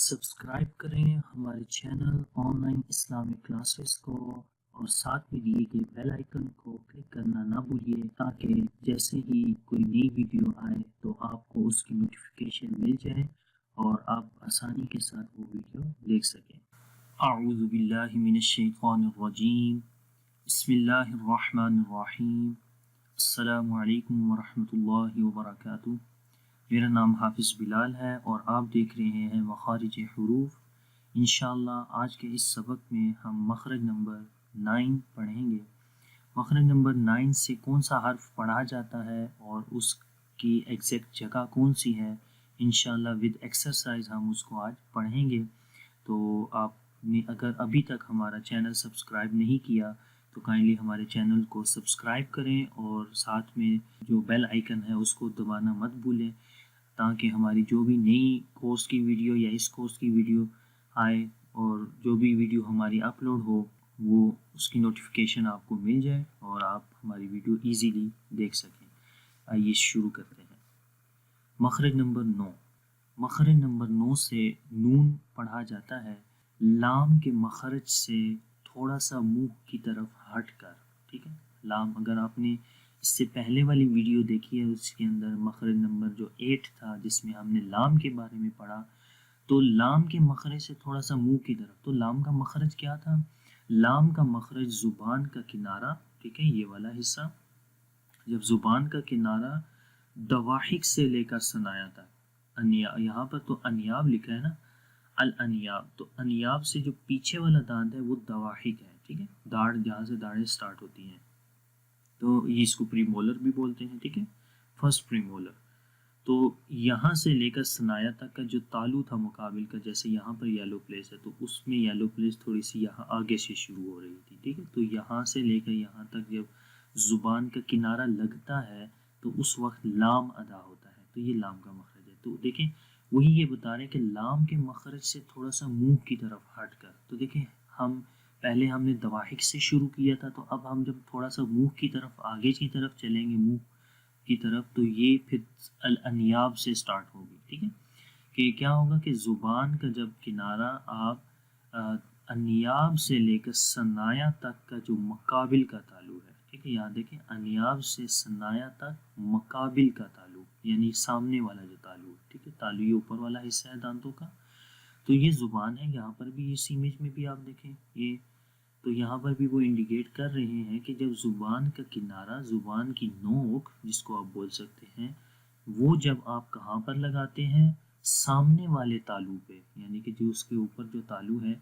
Subscribe کریں ہمارے channel on line Islamic classes کو اور ساتھ میں دیے گئے بیل آئیکن کو کلک کرنا نہ بھولیے تاکہ جیسے ہی کوئی نئی ویڈیو آئے تو آپ کو اس کی نوٹیفیکیشن مل جائے اور آپ آسانی کے ساتھ وہ ویڈیو دیکھ سکیں۔ اعوذ باللہ من الشیطان الرجیم، بسم اللہ الرحمن الرحیم، السلام علیکم ورحمۃ اللہ وبرکاتہ۔ میرا نام حافظ بلال ہے اور آپ دیکھ رہے ہیں مخارج حروف۔ انشاءاللہ آج کے اس سبق میں ہم مخرج نمبر 9 پڑھیں گے۔ مخرج نمبر 9 سے کون سا حرف پڑھا جاتا ہے اور اس کی ایگزیکٹ جگہ کون سی ہے، انشاءاللہ ود ایکسرسائز ہم اس کو آج پڑھیں گے۔ تو آپ نے اگر ابھی تک ہمارا چینل سبسکرائب نہیں کیا تو کائنڈلی ہمارے چینل کو سبسکرائب کریں اور ساتھ میں جو بیل آئیکن ہے اس کو دبانا مت بھولیں تاکہ ہماری جو بھی نئی کورس کی ویڈیو یا اس کورس کی ویڈیو آئے اور جو بھی ویڈیو ہماری اپلوڈ ہو وہ اس کی نوٹیفیکیشن آپ کو مل جائے اور آپ ہماری ویڈیو ایزیلی دیکھ سکیں۔ آئیے شروع کرتے ہیں۔ مخرج نمبر 9۔ مخرج نمبر 9 سے نون پڑھا جاتا ہے لام کے مخرج سے تھوڑا سا منہ کی طرف ہٹ کر، ٹھیک ہے۔ لام اگر آپ نے اس سے پہلے والی ویڈیو دیکھی ہے اس کے اندر مخرج نمبر جو 8 تھا جس میں ہم نے لام کے بارے میں پڑھا، تو لام کے مخرج سے تھوڑا سا منہ کی طرف، تو لام کا مخرج کیا تھا؟ لام کا مخرج زبان کا کنارہ، ٹھیک ہے، یہ والا حصہ، جب زبان کا کنارہ دواحک سے لے کر ثنایا تک، یہاں پر تو انیاب لکھا ہے نا، الانیاب، تو انیاب سے جو پیچھے والا دانت ہے وہ دواحک ہے، ٹھیک ہے، داڑھ جہاں سے داڑھیں سٹارٹ ہوتی ہیں، تو یہ اس کو پری مولر بھی بولتے ہیں، ٹھیک ہے، فرسٹ پری مولر۔ تو یہاں سے لے کر ثنایا تک کا جو تالو تھا مقابل کا، جیسے یہاں پر یلو پلیس ہے تو اس میں یلو پلیس تھوڑی سی یہاں آگے سے شروع ہو رہی تھی، ٹھیک ہے، تو یہاں سے لے کر یہاں تک جب زبان کا کنارہ لگتا ہے تو اس وقت لام ادا ہوتا ہے، تو یہ لام کا مخرج ہے۔ تو دیکھیں وہی یہ بتا رہے ہیں کہ لام کے مخرج سے تھوڑا سا منہ کی طرف ہٹ کر، تو دیکھیں پہلے ہم نے دواحک سے شروع کیا تھا، تو اب ہم جب تھوڑا سا منہ کی طرف آگے کی طرف چلیں گے، منہ کی طرف، تو یہ پھر الانیاب سے سٹارٹ ہوگی، ٹھیک ہے، کہ کیا ہوگا کہ زبان کا جب کنارہ آپ انیاب سے لے کر ثنایا تک کا جو مقابل کا تالو ہے، ٹھیک ہے، یہاں دیکھیں انیاب سے ثنایا تک مقابل کا تالو یعنی سامنے والا جو تالو ہے، ٹھیک ہے، تالو یہ اوپر والا حصہ ہے دانتوں کا، تو یہ زبان ہے۔ یہاں پر بھی اس امیج میں بھی آپ دیکھیں یہ، تو یہاں پر بھی وہ انڈیکیٹ کر رہے ہیں کہ جب زبان کا کنارہ، زبان کی نوک جس کو آپ بول سکتے ہیں، وہ جب آپ کہاں پر لگاتے ہیں؟ سامنے والے تالو پہ، یعنی کہ جو اس کے اوپر جو تالو ہے،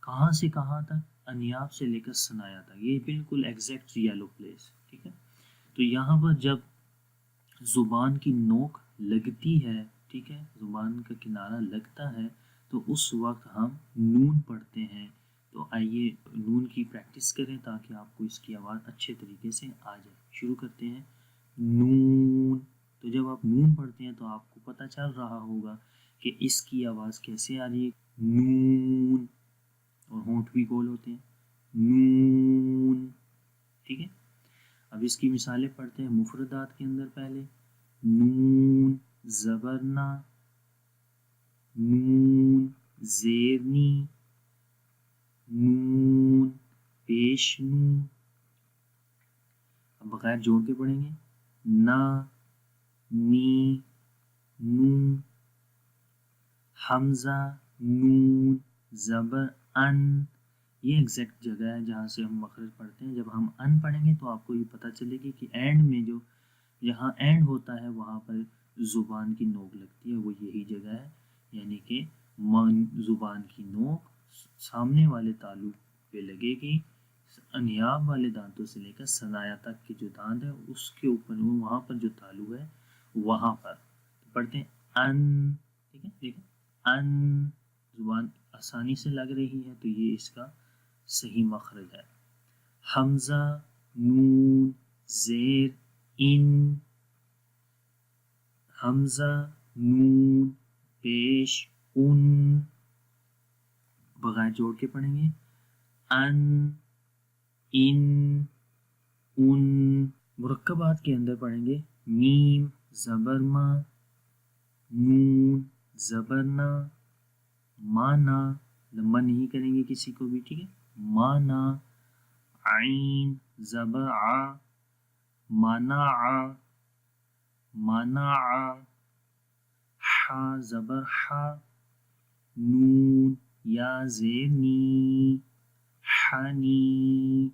کہاں سے کہاں تک؟ انیاب سے لے کر ثنایا تک، یہ بالکل ایگزیکٹ یلو پلیس، ٹھیک ہے۔ تو یہاں پر جب زبان کی نوک لگتی ہے، ٹھیک ہے، زبان کا کنارہ لگتا ہے تو اس وقت ہم نون پڑھتے ہیں۔ تو آئیے نون کی پریکٹس کریں تاکہ آپ کو اس کی آواز اچھے طریقے سے آ جائے۔ شروع کرتے ہیں نون۔ تو جب آپ نون پڑھتے ہیں تو آپ کو پتہ چل رہا ہوگا کہ اس کی آواز کیسے آ رہی ہے، نون، اور ہونٹ بھی گول ہوتے ہیں، نون، ٹھیک ہے۔ اب اس کی مثالیں پڑھتے ہیں مفردات کے اندر۔ پہلے نون زبرنا، نون زیرنی، نون پیشنو، اب بغیر جوڑ کے پڑھیں گے، نا، نی، نو، حمزہ، نون زبر ان، یہ ایگزیکٹ جگہ ہے جہاں سے ہم مخرج پڑھتے ہیں۔ جب ہم ان پڑھیں گے تو آپ کو یہ پتہ چلے گی کہ اینڈ میں جو جہاں اینڈ ہوتا ہے وہاں پر زبان کی نوک لگتی ہے، وہ یہی جگہ ہے، یعنی کہ زبان کی نوک سامنے والے تالو پہ لگے گی، انیاب والے دانتوں سے لے کر ثنایا تک کے جو دانت ہے اس کے اوپر، وہاں پر جو تالو ہے وہاں پر پڑھتے ہیں ان، ٹھیک ہے، دیکھیں ان، زبان آسانی سے لگ رہی ہے تو یہ اس کا صحیح مخرج ہے۔ حمزہ، نون زیر ان، حمزہ، نون پیش ان، بغیر جوڑ کے پڑھیں گے، ان، ان۔ مرکبات کے اندر پڑھیں گے میم زبرما، نون زبرنا، مانا، لمبا نہیں کریں گے کسی کو بھی، ٹھیک ہے، مانا، عین زبر ع، منع، منع، ح زبر ح، نون یا زیر نی، حنی،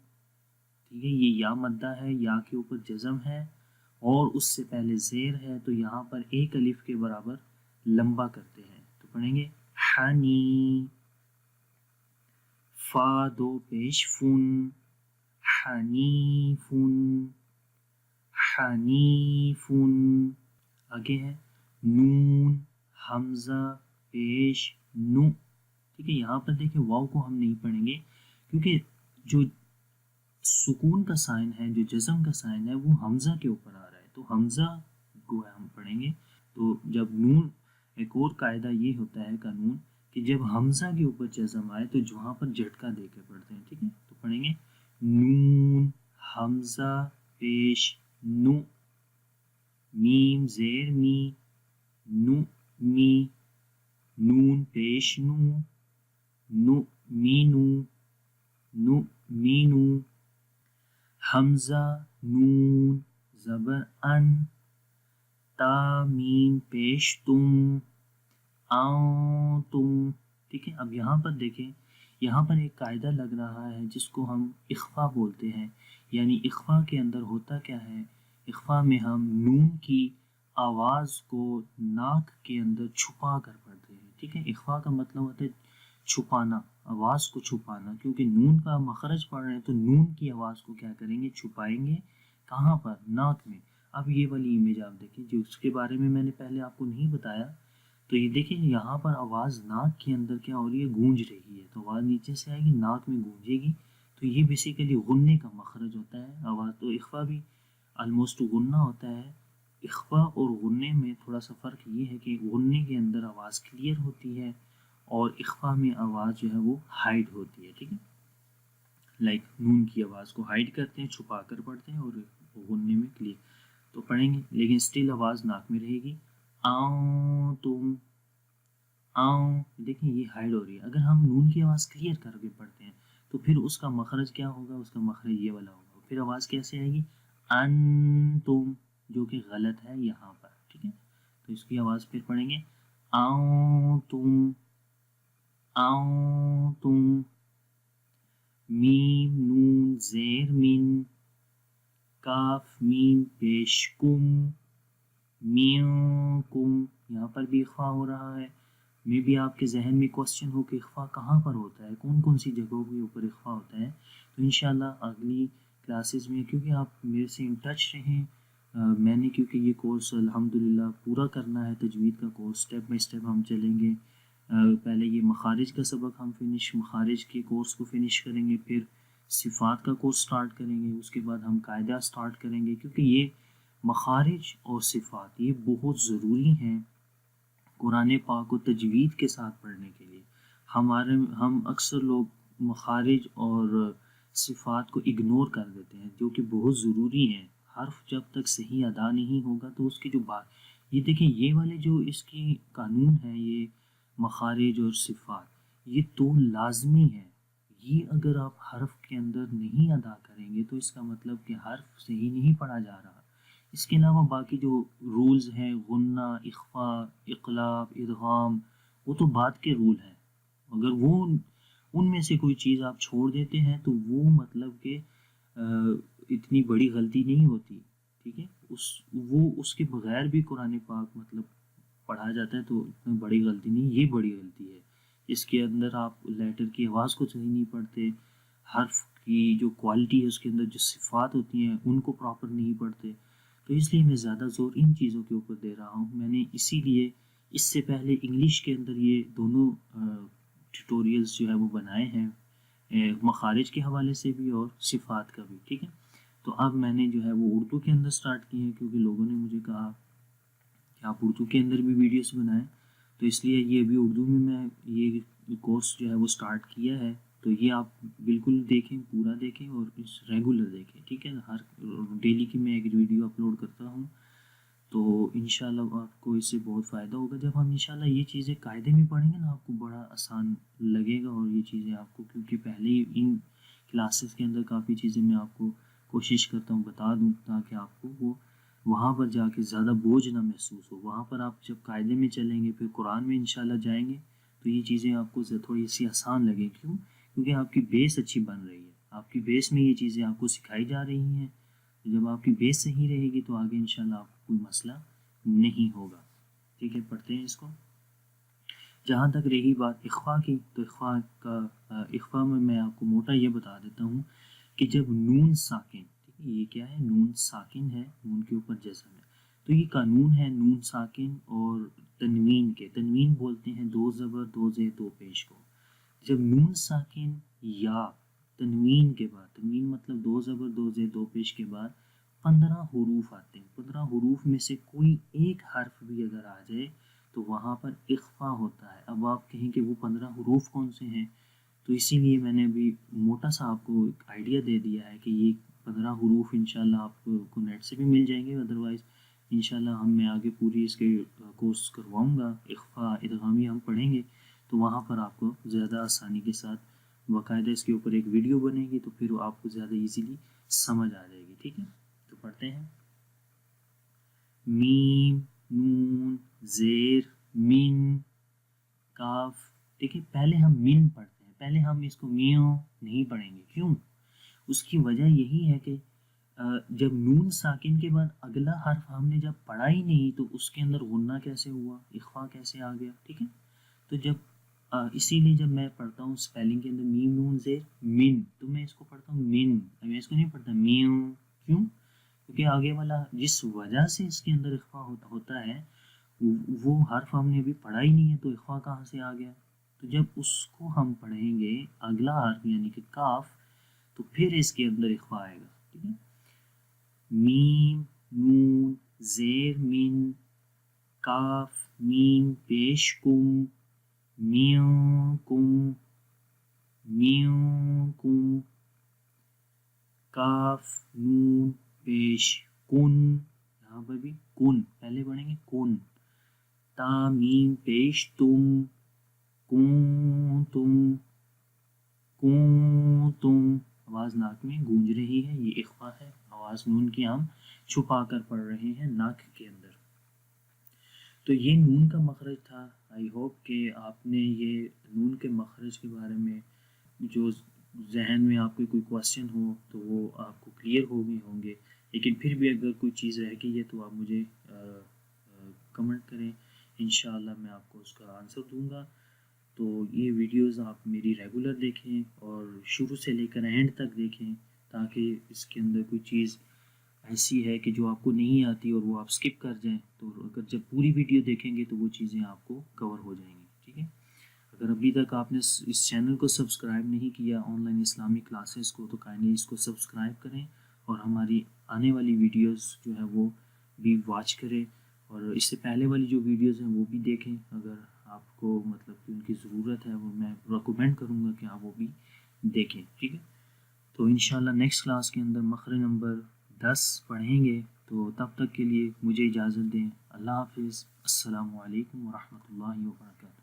ٹھیک ہے، یہ یا مدہ ہے، یا کے اوپر جزم ہے اور اس سے پہلے زیر ہے، تو یہاں پر ایک الف کے برابر لمبا کرتے ہیں، تو پڑھیں گے حنی، فا دو پیش فن، حنیفن، حنیفن، آگے ہے نون حمزہ پیش نو، ٹھیک ہے، یہاں پر دیکھیں واو کو ہم نہیں پڑھیں گے کیونکہ جو سکون کا سائن ہے، جو جزم کا سائن ہے، وہ حمزہ کے اوپر آ رہا ہے، تو حمزہ کو ہم پڑھیں گے۔ تو جب نون، ایک اور قاعدہ یہ ہوتا ہے قانون کہ جب حمزہ کے اوپر جزم آئے تو وہاں پر جھٹکا دے کے پڑھتے ہیں، ٹھیک ہے، تو پڑھیں گے نون حمزہ پیش نو، میم زیر می، نو می، نون پیش نو، نو مینو، نو مینو، حمزہ نون زبر ان، تا میم پیش تم، تم، ٹھیک ہے۔ اب یہاں پر دیکھیں، یہاں پر ایک قاعدہ لگ رہا ہے جس کو ہم اخفا بولتے ہیں، یعنی اخفا کے اندر ہوتا کیا ہے، اخفا میں ہم نون کی آواز کو ناک کے اندر چھپا کر پڑھتے ہیں، ٹھیک ہے، اخفا کا مطلب ہوتا ہے چھپانا، آواز کو چھپانا، کیونکہ نون کا مخرج پڑھ رہے ہیں تو نون کی آواز کو کیا کریں گے، چھپائیں گے، کہاں پر، ناک میں۔ اب یہ والی امیج آپ دیکھیں جو اس کے بارے میں نے پہلے آپ کو نہیں بتایا، تو یہ دیکھیں یہاں پر آواز ناک کے اندر کیا ہو رہی ہے، گونج رہی ہے، تو آواز نیچے سے آئے گی، ناک میں گونجے گی، تو یہ بیسیکلی غننے کا مخرج ہوتا ہے آواز۔ تو اخفا بھی آلموسٹ غنہ ہوتا ہے، اخفا اور غننے میں تھوڑا سا فرق یہ ہے کہ غننے کے اندر آواز کلیئر ہوتی ہے اور اخفا میں آواز جو ہے وہ ہائڈ ہوتی ہے، ٹھیک ہے، لائک نون کی آواز کو ہائڈ کرتے ہیں، چھپا کر پڑھتے ہیں، اور غننے میں کلیئر تو پڑھیں گے، لیکن سٹل آواز ناک میں رہے گی، آؤ تم، آؤ، دیکھیں یہ ہائڈ ہو رہی ہے۔ اگر ہم نون کی آواز کلیئر کر کے پڑھتے ہیں تو پھر اس کا مخرج کیا ہوگا، اس کا مخرج یہ والا ہوگا، پھر آواز کیسے آئے گی، انتم، جو کہ غلط ہے یہاں پر، ٹھیک ہے، تو اس کی آواز پھر پڑھیں گے آؤ تم، آؤ تم، میم نون زیر من، کاف میم پیش کم، میوں کم، یہاں پر بھی اخفا ہو رہا ہے، میں بھی آپ کے ذہن میں کوسچن ہو کہ اخفا کہاں پر ہوتا ہے، کون کون سی جگہوں کے اوپر اخفا ہوتا ہے، تو انشاءاللہ اگلی کلاسز میں، کیونکہ آپ میرے سے ان ٹچ رہیں، میں نے کیونکہ یہ کورس الحمدللہ پورا کرنا ہے، تجوید کا کورس سٹیپ بائی سٹیپ ہم چلیں گے، پہلے یہ مخارج کا سبق ہم مخارج کے کورس کو فنش کریں گے، پھر صفات کا کورس سٹارٹ کریں گے، اس کے بعد ہم قاعدہ سٹارٹ کریں گے، کیونکہ یہ مخارج اور صفات یہ بہت ضروری ہیں قرآن پاک کو تجوید کے ساتھ پڑھنے کے لیے۔ ہم اکثر لوگ مخارج اور صفات کو اگنور کر دیتے ہیں، جو کہ بہت ضروری ہیں، حرف جب تک صحیح ادا نہیں ہوگا تو اس کی جو بات، یہ دیکھیں یہ والے جو اس کی قانون ہے، یہ مخارج اور صفات، یہ تو لازمی ہے، یہ اگر آپ حرف کے اندر نہیں ادا کریں گے تو اس کا مطلب کہ حرف صحیح نہیں پڑھا جا رہا۔ اس کے علاوہ باقی جو رولز ہیں، غنہ، اخفا، اقلاب، ادغام، وہ تو بعد کے رول ہیں، اگر وہ ان میں سے کوئی چیز آپ چھوڑ دیتے ہیں تو وہ مطلب کہ اتنی بڑی غلطی نہیں ہوتی، ٹھیک ہے، اس کے بغیر بھی قرآن پاک مطلب پڑھا جاتا ہے تو اتنی بڑی غلطی نہیں، یہ بڑی غلطی ہے، اس کے اندر آپ لیٹر کی آواز کو صحیح نہیں پڑھتے، حرف کی جو کوالٹی ہے اس کے اندر جو صفات ہوتی ہیں ان کو پراپر نہیں پڑھتے، تو اس لیے میں زیادہ زور ان چیزوں کے اوپر دے رہا ہوں۔ میں نے اسی لیے اس سے پہلے انگلش کے اندر یہ دونوں ٹیوٹوریلز جو ہے وہ بنائے ہیں، مخارج کے حوالے سے بھی اور صفات کا بھی، ٹھیک ہے، تو اب میں نے جو ہے وہ اردو کے اندر سٹارٹ کی ہیں، کیونکہ لوگوں نے مجھے کہا کہ آپ اردو کے اندر بھی ویڈیوز بنائیں، تو اس لیے یہ ابھی اردو میں یہ کورس جو ہے وہ سٹارٹ کیا ہے، تو یہ آپ بالکل دیکھیں، پورا دیکھیں اور اس ریگولر دیکھیں، ٹھیک ہے، ہر ڈیلی کی میں ایک ویڈیو اپلوڈ کرتا ہوں، تو انشاءاللہ آپ کو اس سے بہت فائدہ ہوگا. جب ہم انشاءاللہ یہ چیزیں قاعدے میں پڑھیں گے نا آپ کو بڑا آسان لگے گا. اور یہ چیزیں آپ کو کیونکہ پہلے ہی ان کلاسز کے اندر کافی چیزیں میں آپ کو کوشش کرتا ہوں بتا دوں تاکہ آپ کو وہ وہاں پر جا کے زیادہ بوجھ نہ محسوس ہو. وہاں پر آپ جب قاعدے میں چلیں گے پھر قرآن میں انشاءاللہ جائیں گے تو یہ چیزیں آپ کو تھوڑی سی آسان لگیں. کیوں؟ کیونکہ آپ کی بیس اچھی بن رہی ہے. آپ کی بیس میں یہ چیزیں آپ کو سکھائی جا رہی ہیں. جب آپ کی بیس صحیح رہے گی تو آگے انشاءاللہ آپ کو کوئی مسئلہ نہیں ہوگا. ٹھیک ہے، پڑھتے ہیں اس کو. جہاں تک رہی بات اخفا کی تو اخفا میں آپ کو موٹا یہ بتا دیتا ہوں کہ جب نون ساکن، ٹھیک ہے، یہ کیا ہے؟ نون ساکن ہے، نون کے اوپر جزم ہے. تو یہ قانون ہے نون ساکن اور تنوین کے. تنوین بولتے ہیں دو زبر دو زیر دو پیش کو. جب نون ساکن یا تنوین کے بعد، تنوین مطلب دو زبر دو زیر دو پیش کے بعد 15 حروف آتے ہیں. 15 حروف میں سے کوئی ایک حرف بھی اگر آ جائے تو وہاں پر اخفا ہوتا ہے. اب آپ کہیں کہ وہ 15 حروف کون سے ہیں، تو اسی لیے میں نے ابھی موٹا سا آپ کو ایک آئیڈیا دے دیا ہے کہ یہ 15 حروف انشاءاللہ آپ کو نیٹ سے بھی مل جائیں گے. ادروائز انشاءاللہ میں آگے پوری اس کے کورس کرواؤں گا. اخفا ادغامی ہم پڑھیں گے تو وہاں پر آپ کو زیادہ آسانی کے ساتھ باقاعدہ اس کے اوپر ایک ویڈیو بنے گی تو پھر آپ کو زیادہ ایزیلی سمجھ آ جائے گی. ٹھیک ہے، تو پڑھتے ہیں. میم، نون، زیر، من، کاف. دیکھیں پہلے ہم من پڑھتے ہیں، پہلے ہم اس کو میوں نہیں پڑھیں گے. کیوں؟ اس کی وجہ یہی ہے کہ جب نون ساکن کے بعد اگلا حرف ہم نے جب پڑھا ہی نہیں تو اس کے اندر غنہ کیسے ہوا، اخفا کیسے آ گیا. ٹھیک ہے، تو جب اسی لیے جب میں پڑھتا ہوں اسپیلنگ کے اندر میم نون زیر من تو میں اس کو پڑھتا ہوں من، میں اس کو نہیں پڑھتا میوں. کیوں؟ کیونکہ آگے والا جس وجہ سے اس کے اندر اخفا ہوتا ہے وہ حرف ہم نے ابھی پڑھا ہی نہیں ہے تو اخفا کہاں سے آ گیا. تو جب اس کو ہم پڑھیں گے اگلا حرف یعنی کہ کاف تو پھر اس کے اندر اخفا آئے گا. ٹھیک ہے، میم نون زیر من، کاف میم پیش کم، میوں کم، میوں کم، کاف نون پیش کن، یہاں پر بھی کن پہلے پڑھیں گے کن، تا میم پیش تم، کون تم، کون تم. آواز ناک میں گونج رہی ہے، یہ اخفا ہے. آواز نون کی ہم چھپا کر پڑھ رہے ہیں ناک کے اندر. تو یہ نون کا مخرج تھا. آئی ہوپ کہ آپ نے یہ نون کے مخرج کے بارے میں جو ذہن میں آپ کے کوئی کوشچن ہو تو وہ آپ کو کلیئر ہو گئے ہوں گے. لیکن پھر بھی اگر کوئی چیز رہ گئی ہے تو آپ مجھے کمنٹ کریں، انشاءاللہ میں آپ کو اس کا آنسر دوں گا. تو یہ ویڈیوز آپ میری ریگولر دیکھیں اور شروع سے لے کر اینڈ تک دیکھیں تاکہ اس کے اندر کوئی چیز ایسی ہے کہ جو آپ کو نہیں آتی اور وہ آپ سکپ کر جائیں تو اگر جب پوری ویڈیو دیکھیں گے تو وہ چیزیں آپ کو کور ہو جائیں گی. ٹھیک ہے، اگر ابھی تک آپ نے اس چینل کو سبسکرائب نہیں کیا آن لائن اسلامی کلاسز کو تو کائنڈلی اس کو سبسکرائب کریں اور ہماری آنے والی ویڈیوز جو ہے وہ بھی واچ کریں. اور اس سے پہلے والی جو ویڈیوز ہیں وہ بھی دیکھیں اگر آپ کو مطلب کہ ان کی ضرورت ہے. وہ میں ریکمینڈ کروں گا کہ آپ وہ بھی دیکھیں. ٹھیک ہے، تو انشاءاللہ نیکسٹ کلاس کے اندر مخرج نمبر 10 پڑھیں گے. تو تب تک کے لیے مجھے اجازت دیں. اللہ حافظ. السلام علیکم ورحمۃ اللہ وبرکاتہ.